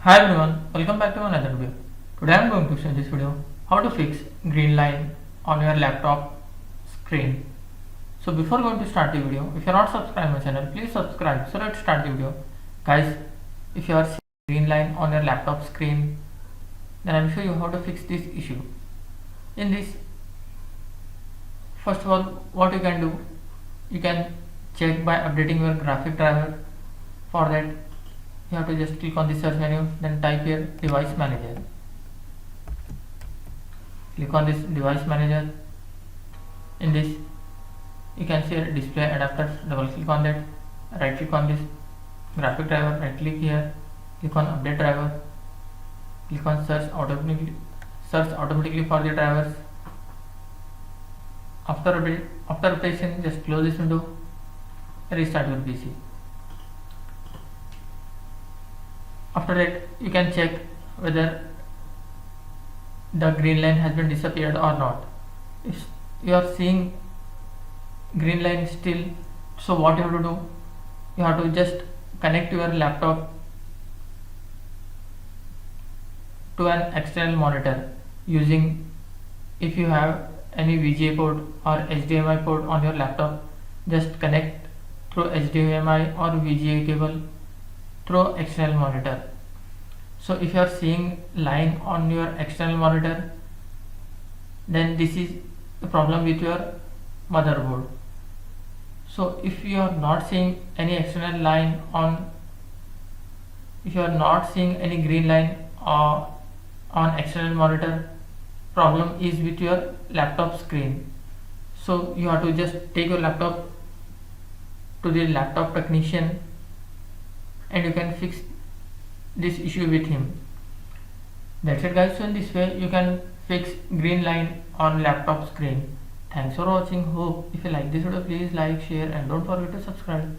Hi everyone, welcome back to another video. Today I am going to show in this video how to fix green line on your laptop screen. So before going to start the video, if you are not subscribed to my channel, please subscribe. So let's start the video. Guys, if you are seeing green line on your laptop screen, then I will show you how to fix this issue. In this, first of all, what you can do, you can check by updating your graphic driver. For that, you have to just click on the search menu, then type here device manager. Click on this device manager. In this, you can see a display adapter. Double click on that. Right click on this graphic driver. Right click here. Click on update driver. Click on search automatically. Search automatically for the drivers. After updation, just close this window. Restart your PC. After that, you can check whether the green line has been disappeared or not. If you are seeing green line still, so what you have to do, you have to just connect your laptop to an external monitor using, if you have any VGA port or HDMI port on your laptop, just connect through HDMI or VGA cable through external monitor. So if you are seeing line on your external monitor, then this is the problem with your motherboard. So if you are not seeing any external line on, if you are not seeing any green line on external monitor, problem is with your laptop screen. So you have to just take your laptop to the laptop technician and you can fix this issue with him. That's it guys. So in this way you can fix green line on laptop screen. Thanks for watching. Hope if you like this video, please like, share and don't forget to subscribe.